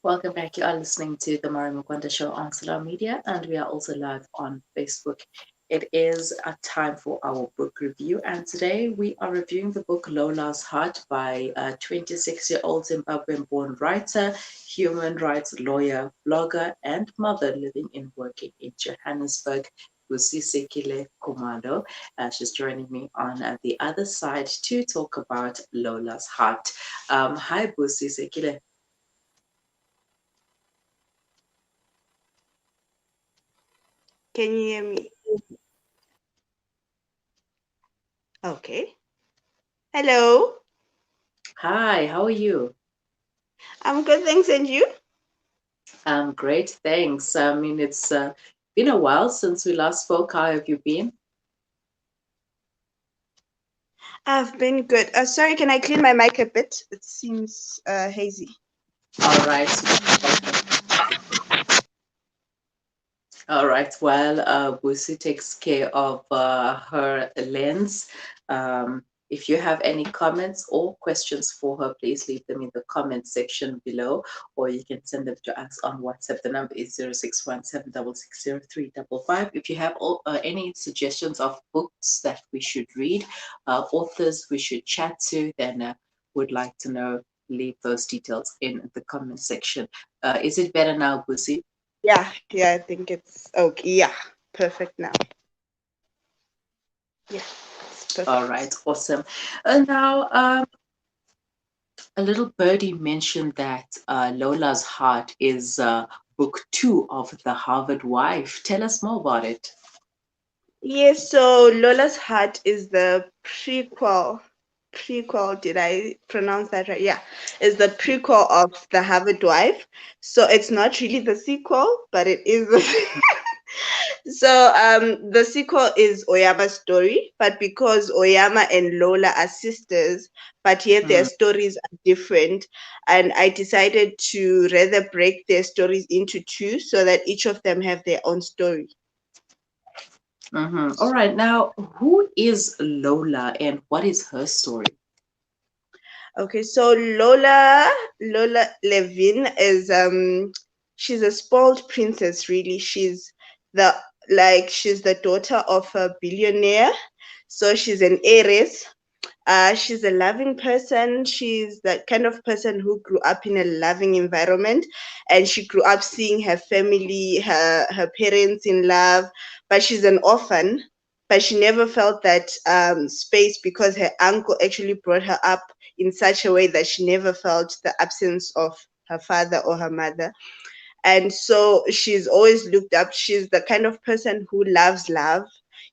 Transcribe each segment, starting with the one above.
Welcome back. You are listening to the Mari Mukwanda Show on Solar Media, and we are also live on Facebook. It is a time for our book review, and today we are reviewing the book Lola's Heart by a 26-year-old Zimbabwean-born writer, human rights lawyer, blogger, and mother living and working in Johannesburg, Busisekile Khumalo. She's joining me on the other side to talk about Lola's Heart. Hi, Busisekile. Can you hear me? Okay. Hello. Hi, how are you? I'm good, thanks. And you? Great, thanks. I mean, it's been a while since we last spoke. How have you been? I've been good. Sorry, can I clean my mic a bit? It seems hazy. All right. All right. While Busi takes care of her lens, um, if you have any comments or questions for her, please leave them in the comment section below, or you can send them to us on WhatsApp. The number is 0617660355. If you have any suggestions of books that we should read, authors we should chat to, then would like to know, leave those details in the comment section. Is it better now, Busi? Yeah, I think it's okay. Yeah, perfect now. Yeah, it's All perfect. right, awesome. And now, a little birdie mentioned that Lola's Heart is book two of The Harvard Wife. Tell us more about it. Yes, so Lola's Heart is the prequel. Prequel, did I pronounce that right? Yeah, is the prequel of The Harvard Wife. So it's not really the sequel, but it is the So the sequel is Oyama's story, but because Oyama and Lola are sisters, but yet their Mm, stories are different, and I decided to rather break their stories into two so that each of them have their own story. mhm. All right, now, who is Lola and what is her story? Okay, so Lola Levin is she's a spoiled princess really. The she's the daughter of a billionaire. So she's an heiress. She's a loving person. She's the kind of person who grew up in a loving environment, and she grew up seeing her family, her parents in love. But she's an orphan. But she never felt that space because her uncle actually brought her up in such a way that she never felt the absence of her father or her mother. And so she's always looked up. She's the kind of person who loves love,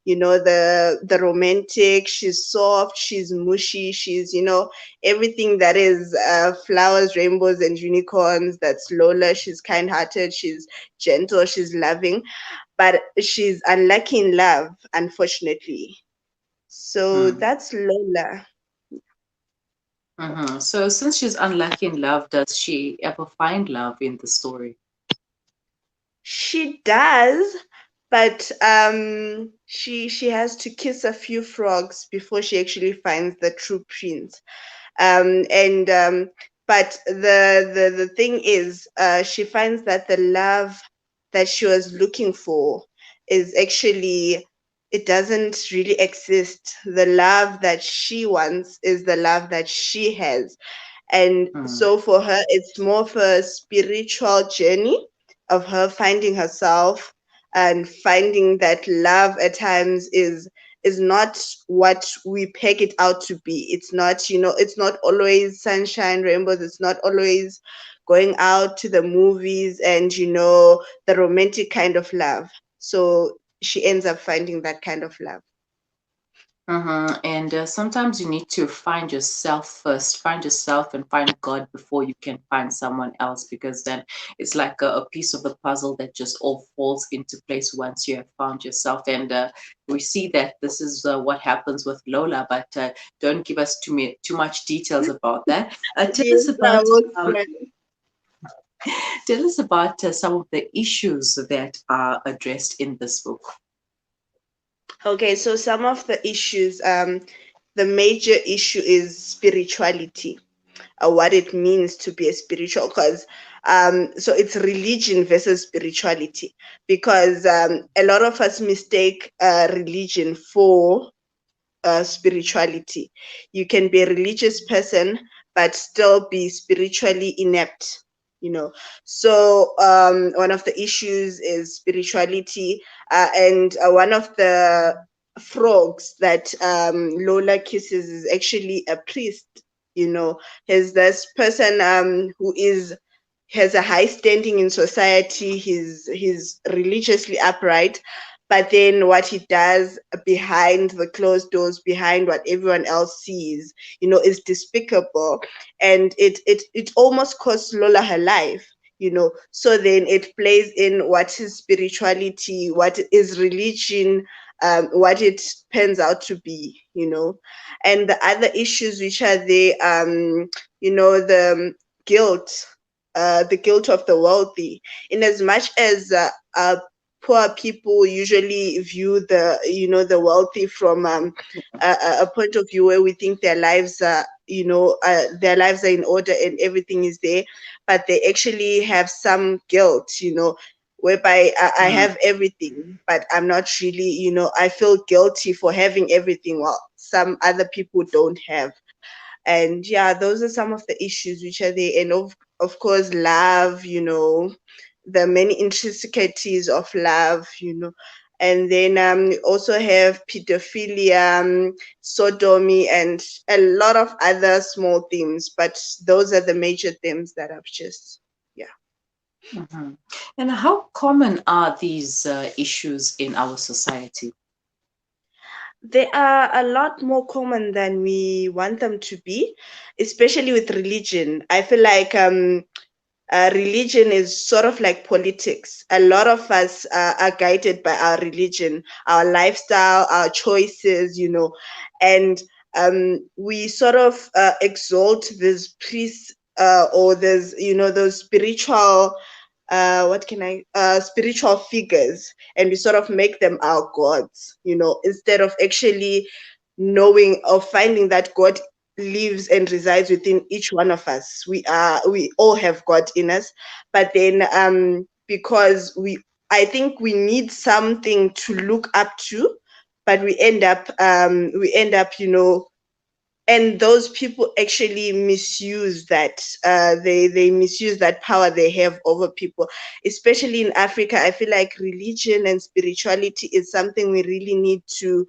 the romantic. She's soft, she's mushy, she's everything that is flowers, rainbows, and unicorns. That's Lola. She's kind-hearted, she's gentle, she's loving, but she's unlucky in love, unfortunately. So Mm, that's Lola. mhm. So, since she's unlucky in love, does she ever find love in the story? She does, but she has to kiss a few frogs before she actually finds the true prince. And But the thing is, she finds that the love that she was looking for is actually, it doesn't really exist. The love that she wants is the love that she has, and Mm, so for her, it's more of a spiritual journey of her finding herself and finding that love at times is not what we peg it out to be. It's not, it's not always sunshine, rainbows. It's not always going out to the movies and, the romantic kind of love. So she ends up finding that kind of love. And sometimes you need to find yourself first, find yourself and find God before you can find someone else, because then it's like a piece of the puzzle that just all falls into place once you have found yourself. And we see that this is what happens with Lola, but don't give us too much details about that. Yes, I was Tell us about some of the issues that are addressed in this book. Okay, so some of the issues, the major issue is spirituality, what it means to be a spiritual, because so it's religion versus spirituality, because a lot of us mistake religion for spirituality. You can be a religious person but still be spiritually inept, you know. So one of the issues is spirituality, and one of the frogs that Lola kisses is actually a priest, you know. There's this person who is has a high standing in society. He's religiously upright, but then what he does behind the closed doors, behind what everyone else sees, you know, is despicable, and it almost costs Lola her life, you know. So then it plays in what is spirituality, what is religion, what it turns out to be, you know. And the other issues which are there, you know, the guilt of the wealthy. In as much as poor people usually view the, you know, the wealthy from a point of view where we think their lives are, you know, their lives are in order and everything is there, but they actually have some guilt, you know, whereby I Mm. have everything, but I'm not really, you know, I feel guilty for having everything while some other people don't have. And yeah, those are some of the issues which are there. And of course love, you know, the many intricacies of love, you know. And then also have pedophilia, sodomy, and a lot of other small themes, but those are the major themes that I've just, yeah. Mhm. And how common are these issues in our society? They are a lot more common than we want them to be, especially with religion. I feel like religion is sort of like politics. A lot of us are guided by our religion, our lifestyle, our choices, you know, and we sort of exalt these priests, or there's, you know, those spiritual what can I spiritual figures, and we sort of make them our gods, you know, instead of actually knowing or finding that God lives and resides within each one of us. We all have God in us, but then because I think we need something to look up to, but we end up, you know, and those people actually misuse that, they misuse that power they have over people, especially in Africa. I feel like religion and spirituality is something we really need to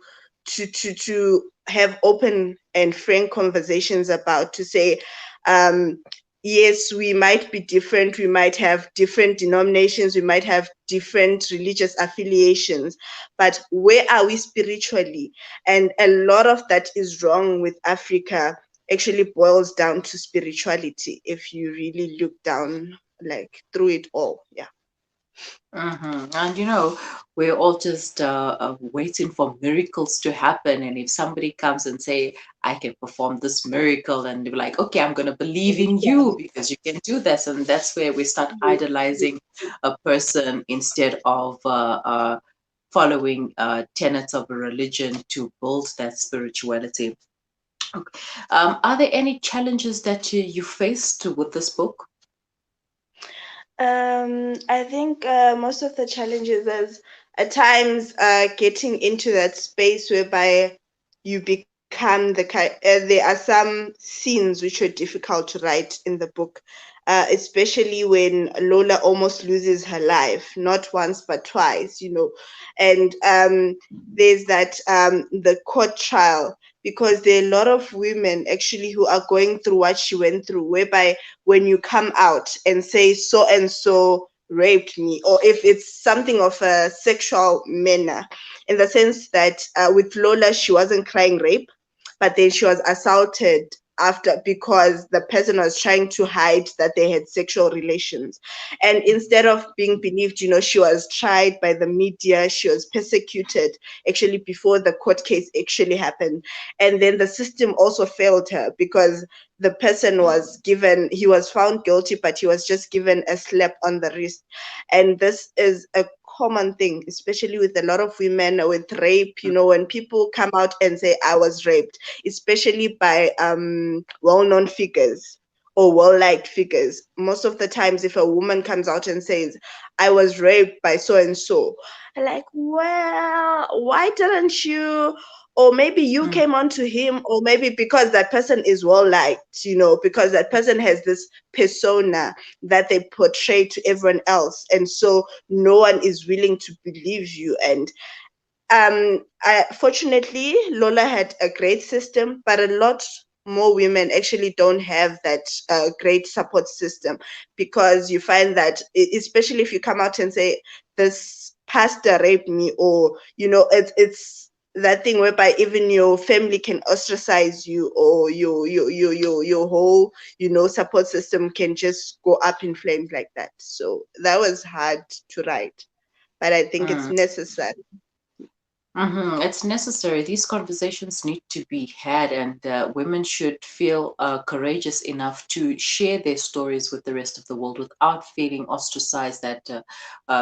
have open and frank conversations about, to say, um yes, we might be different, we might have different denominations, we might have different religious affiliations, but where are we spiritually? And a lot of that is wrong with Africa actually boils down to spirituality, if you really look down, like, through it all. Yeah. And you know, we're all just waiting for miracles to happen. And if somebody comes and say, "I can perform this miracle," and they're like, "Okay, I'm gonna believe in you because you can do this," and that's where we start idolizing a person instead of following tenets of a religion to build that spirituality. Okay. Are there any challenges that you faced with this book? I think most of the challenges is at times getting into that space whereby you become there are some scenes which were difficult to write in the book, especially when Lola almost loses her life, not once but twice, you know. And there's that the court trial, because there are a lot of women actually who are going through what she went through, whereby when you come out and say so and so raped me, or if it's something of a sexual manner, in the sense that with Lola, she wasn't crying rape, but then she was assaulted after, because the person was trying to hide that they had sexual relations. And instead of being believed, you know, she was tried by the media, she was persecuted actually before the court case actually happened. And then the system also failed her, because the person was given, he was found guilty, but he was just given a slap on the wrist. And this is a common thing, especially with a lot of women with rape. When people come out and say I was raped, especially by well-known figures or well-liked figures. Most of the times, if a woman comes out and says I was raped by so and so, like, well, why didn't you? Or maybe you mm, came onto him, or maybe because that person is well liked, because that person has this persona that they portray to everyone else, and so no one is willing to believe you. And fortunately, Lola had a great system, but a lot more women actually don't have that great support system, because you find that, especially if you come out and say this pastor raped me, or it's that thing whereby even your family can ostracize you, or your whole support system can just go up in flames like that. So that was hard to write, but I think it's mm. necessary. It's necessary. These conversations need to be had, and women should feel courageous enough to share their stories with the rest of the world without feeling ostracized, that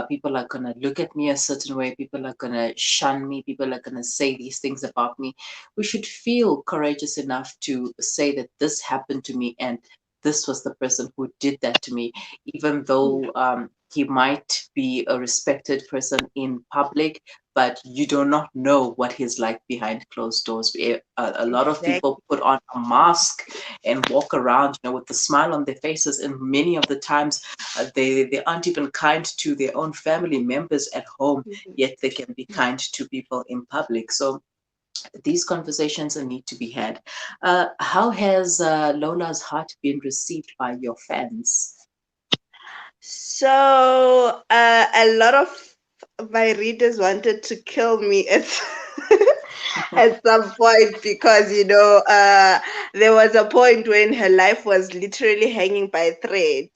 people are going to look at me a certain way, people are going to shun me, people are going to say these things about me. We should feel courageous enough to say that this happened to me and this was the person who did that to me, even though he might be a respected person in public, but you do not know what he's like behind closed doors. A lot of Exactly. people put on a mask and walk around, with a smile on their faces, and many of the times they aren't even kind to their own family members at home, Mhm. yet they can be kind to people in public. So these conversations need to be had. How has Lola's heart been received by your fans? So, a lot of my readers wanted to kill me at at some point, because there was a point when her life was literally hanging by a thread,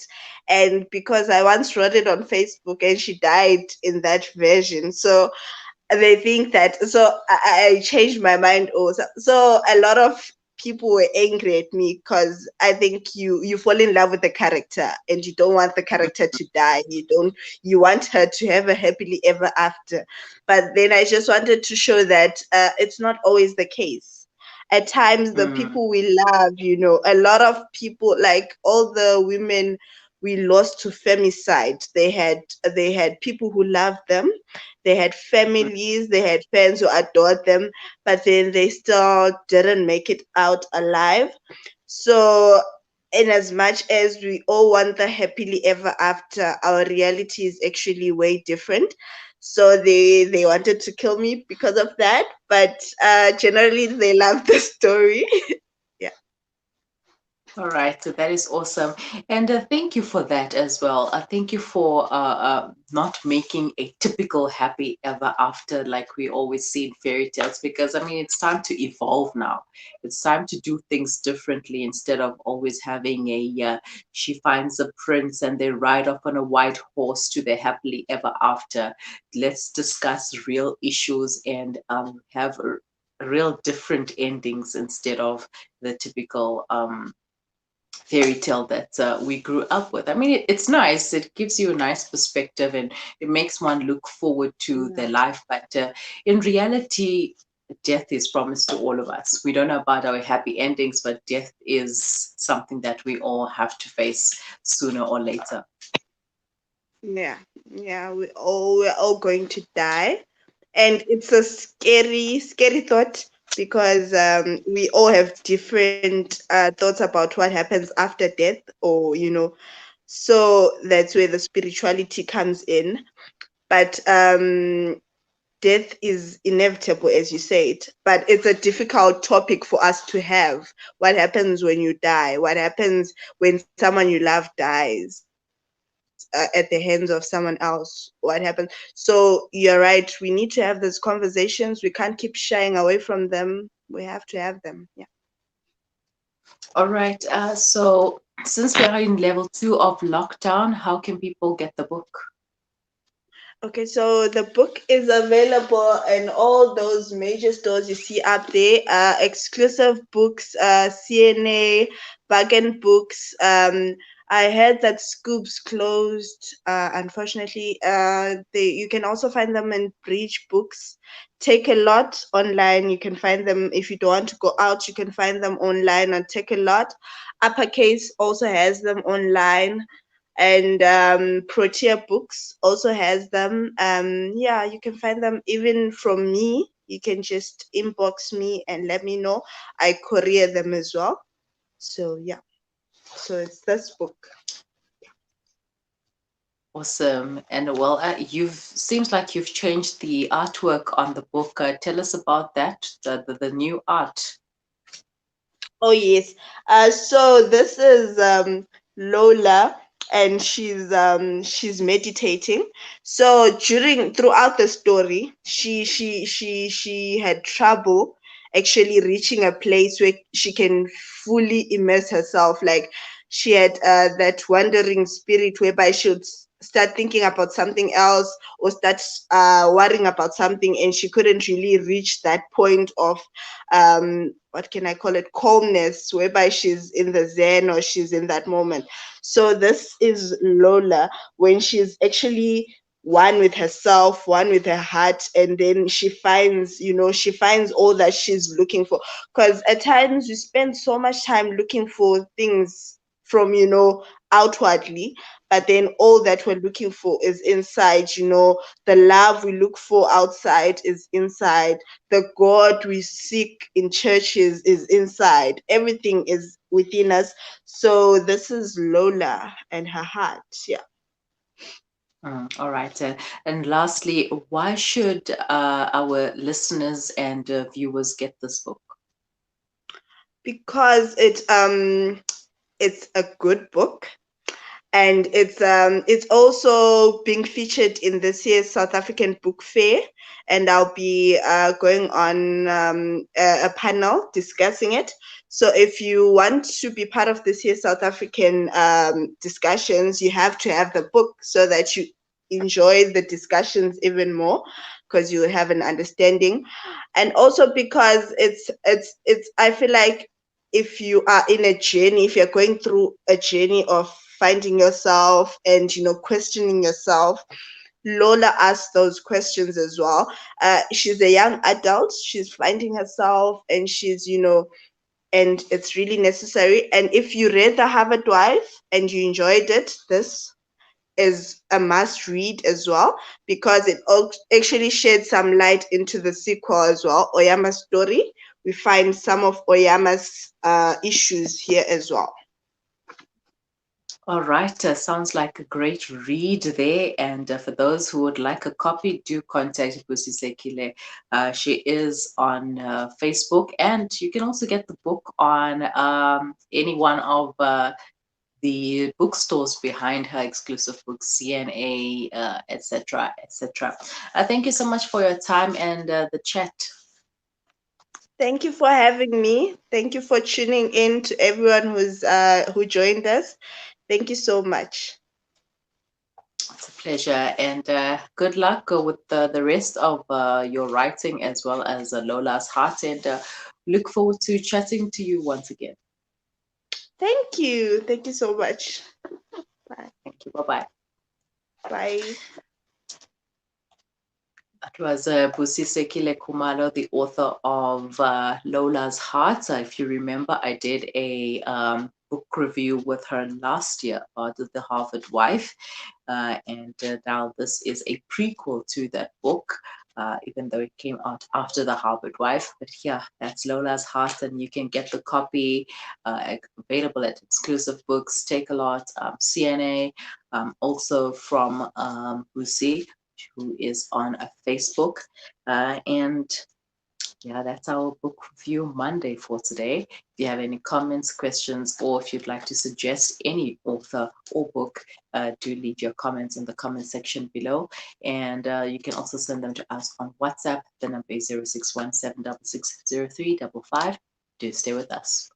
and because I once wrote it on Facebook and she died in that version, so they think that, so I changed my mind also. So a lot of people were angry at me, because I think you fall in love with the character and you don't want the character to die. You want her to have a happily ever after. But then I just wanted to show that it's not always the case. At times, the Mm, people we love, a lot of people, like all the women we lost to femicide, they had people who loved them, they had mm, families, they had fans who adored them, but then they still didn't make it out alive. So, in as much as we all want the happily ever after, our reality is actually way different. So they wanted to kill me because of that, but generally they love the story. Yeah. all right, so that is awesome. And thank you for that as well. Thank you for not making a typical happy ever after like we always see in fairy tales, because I mean, it's time to evolve now. It's time to do things differently instead of always having she finds a prince and they ride off on a white horse to their happily ever after. Let's discuss real issues and have real different endings instead of the typical fairy tale that we grew up with. I mean, it's nice. It gives you a nice perspective and it makes one look forward to their Yeah. life. But in reality, death is promised to all of us. We don't know about our happy endings, but death is something that we all have to face sooner or later. Yeah, yeah, we're all going to die, and it's a scary thought, because we all have different thoughts about what happens after death, or so that's where the spirituality comes in. But death is inevitable, as you said, but it's a difficult topic for us to have. What happens when you die? What happens when someone you love dies at the hands of someone else? What happens? So you're right. We need to have those conversations. We can't keep shying away from them. We have to have them. Yeah. All right. So since we are in level 2 of lockdown, how can people get the book? Okay, so the book is available in all those major stores you see up there. Exclusive books, CNA, Bargain Books, I heard that Scoops closed. Unfortunately, you can also find them in Breach Books. Take a Lot online. You can find them if you don't want to go out. You can find them online on Take a Lot. Uppercase also has them online, and Protea Books also has them. Yeah, you can find them even from me. You can just inbox me and let me know. I courier them as well. So yeah, so it's this book. Awesome. And well, you've seems like you've changed the artwork on the book. Tell us about that, the new art. Oh yes. So this is Lola, and she's meditating. So throughout the story, she had trouble actually reaching a place where she can fully immerse herself. Like she had that wandering spirit whereby she would start thinking about something else or start worrying about something, and she couldn't really reach that point of what can I call it, calmness, whereby she's in the zen or she's in that moment. So this is Lola when she's actually one with herself, one with her heart, and then she finds all that she's looking for. Because at times we spend so much time looking for things from outwardly, but then all that we're looking for is inside. The love we look for outside is inside. The God we seek in churches is inside. Everything is within us. So this is Lola and her heart. Yeah. All right. And lastly, why should our listeners and viewers get this book? Because it's a good book, and it's also being featured in this year's South African Book Fair, and I'll be going on a panel discussing it. So if you want to be part of this year's South African discussions, you have to have the book so that you enjoy the discussions even more, because you have an understanding. And also because it's I feel like if you are in a journey, if you're going through a journey of finding yourself and questioning yourself, Lola asks those questions as well. She's a young adult, she's finding herself, and and it's really necessary. And if you read The Harvard Wife and you enjoyed it, this is a must read as well, because it actually shed some light into the sequel as well, Oyama's story. We find some of Oyama's issues here as well. All right, sounds like a great read there. And for those who would like a copy, do contact Busisekile. She is on Facebook, and you can also get the book on any one of the bookstores behind her, exclusive books, CNA, etc., etc. Thank you so much for your time and the chat. Thank you for having me. Thank you for tuning in to everyone who joined us. Thank you so much. It's a pleasure, and good luck with the rest of your writing as well as Lola's Heart. And look forward to chatting to you once again. Thank you. Thank you so much. Bye. Thank you. Bye bye. Bye. That was Busisekile Khumalo, the author of Lola's Heart. If you remember, I did a book review with her last year about The Harvard Wife. And now this is a prequel to that book, even though it came out after The Harvard Wife. But yeah, that's Lola's Heart, and you can get the copy available at Exclusive Books, Take a Lot, CNA, also from Busi, who is on a Facebook. And yeah, that's our book review Monday for today. If you have any comments, questions, or if you'd like to suggest any author or book, do leave your comments in the comment section below. And you can also send them to us on WhatsApp. The number is 0617660355. Do stay with us.